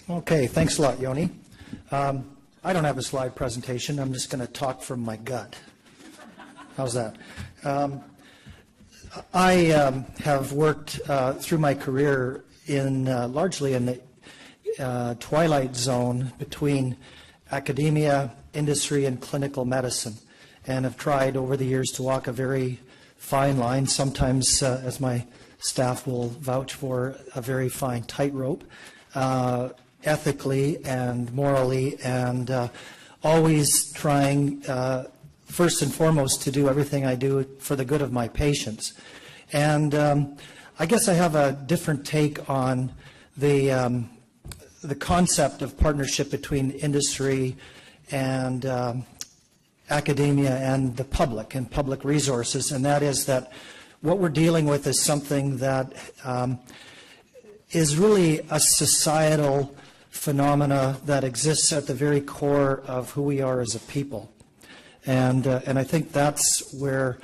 Okay, thanks a lot, Yoni. I don't have a slide presentation. I'm just going to talk from my gut. How's that? I have worked through my career in largely in the twilight zone between academia, industry, and clinical medicine, and have tried over the years to walk a very fine line, sometimes, as my staff will vouch for, a very fine tightrope, ethically and morally, and always trying, first and foremost, to do everything I do for the good of my patients. And I guess I have a different take on the concept of partnership between industry and academia and the public and public resources, and that is that what we're dealing with is something that is really a societal phenomena that exists at the very core of who we are as a people. And I think that's where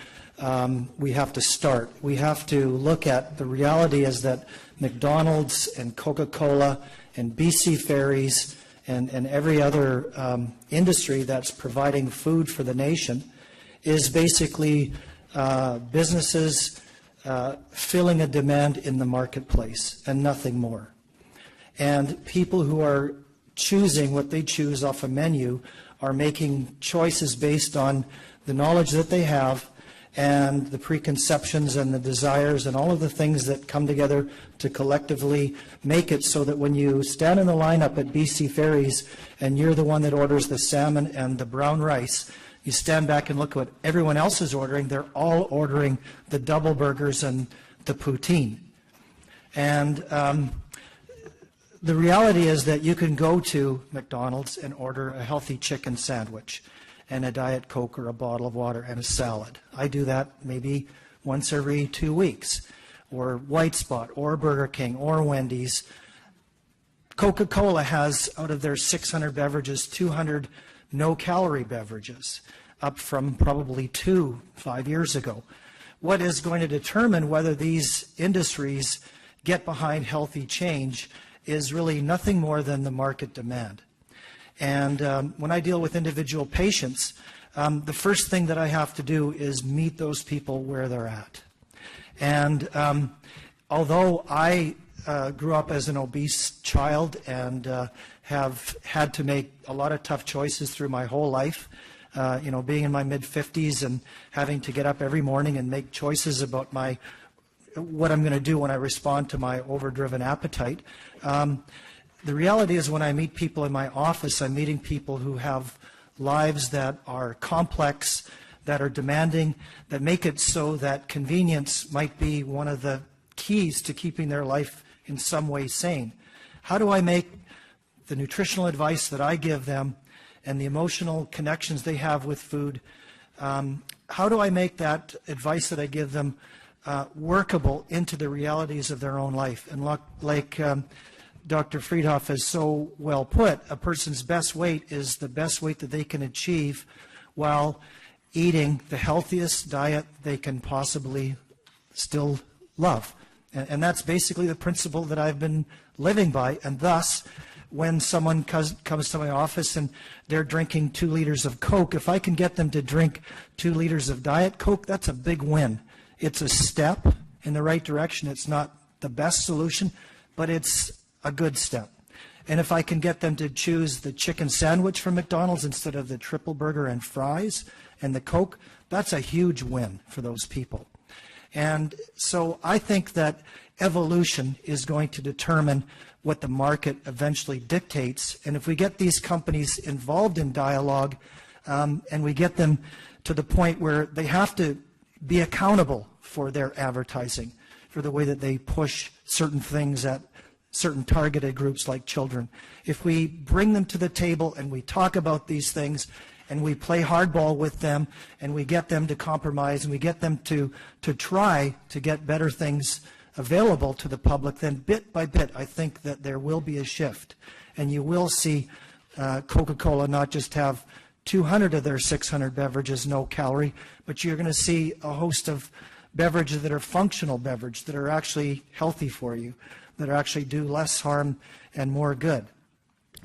we have to start. We have to look at the reality is that McDonald's and Coca-Cola and BC Ferries and every other industry that's providing food for the nation is basically businesses filling a demand in the marketplace and nothing more. And people who are choosing what they choose off a menu are making choices based on the knowledge that they have and the preconceptions and the desires and all of the things that come together to collectively make it so that when you stand in the lineup at BC Ferries and you're the one that orders the salmon and the brown rice, you stand back and look at what everyone else is ordering. They're all ordering the double burgers and the poutine. And the reality is that you can go to McDonald's and order a healthy chicken sandwich and a Diet Coke or a bottle of water and a salad. I do that maybe once every 2 weeks, or White Spot, or Burger King, or Wendy's. Coca-Cola has, out of their 600 beverages, 200 no-calorie beverages, up from probably 2 5 years ago. What is going to determine whether these industries get behind healthy change is really nothing more than the market demand. And when I deal with individual patients, the first thing that I have to do is meet those people where they're at. And although I grew up as an obese child and have had to make a lot of tough choices through my whole life, being in my mid-50s and having to get up every morning and make choices about what I'm going to do when I respond to my overdriven appetite. The reality is when I meet people in my office, I'm meeting people who have lives that are complex, that are demanding, that make it so that convenience might be one of the keys to keeping their life in some way sane. How do I make the nutritional advice that I give them and the emotional connections they have with food, how do I make that advice that I give them workable into the realities of their own life? And like Dr. Friedhoff has so well put, a person's best weight is the best weight that they can achieve while eating the healthiest diet they can possibly still love. And that's basically the principle that I've been living by. And thus, when someone comes to my office and they're drinking 2 liters of Coke, if I can get them to drink 2 liters of Diet Coke, that's a big win. It's a step in the right direction. It's not the best solution, but it's a good step. And if I can get them to choose the chicken sandwich from McDonald's instead of the triple burger and fries and the Coke, that's a huge win for those people. And so I think that evolution is going to determine what the market eventually dictates. And if we get these companies involved in dialogue and we get them to the point where they have to be accountable for their advertising, for the way that they push certain things at certain targeted groups like children. If we bring them to the table and we talk about these things and we play hardball with them and we get them to compromise and we get them to try to get better things available to the public, then bit by bit I think that there will be a shift. And you will see Coca-Cola not just have 200 of their 600 beverages no calorie, but you're going to see a host of beverages that are functional beverages that are actually healthy for you, that actually do less harm and more good.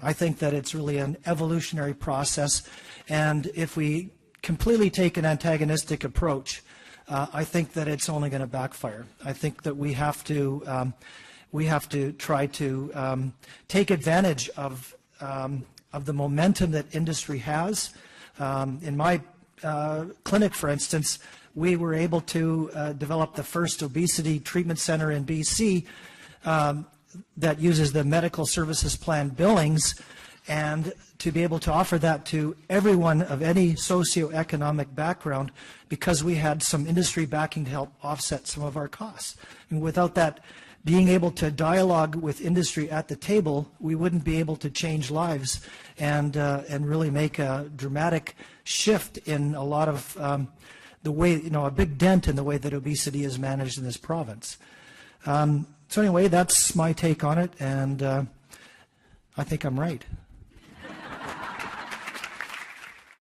I think that it's really an evolutionary process, and if we completely take an antagonistic approach, I think that it's only going to backfire. I think that we have to try to take advantage of the momentum that industry has. In my clinic, for instance, we were able to develop the first obesity treatment center in BC that uses the medical services plan billings, and to be able to offer that to everyone of any socioeconomic background, because we had some industry backing to help offset some of our costs. And without that, being able to dialogue with industry at the table, we wouldn't be able to change lives and really make a dramatic shift in a lot of the way, a big dent in the way that obesity is managed in this province. So anyway, that's my take on it, and I think I'm right.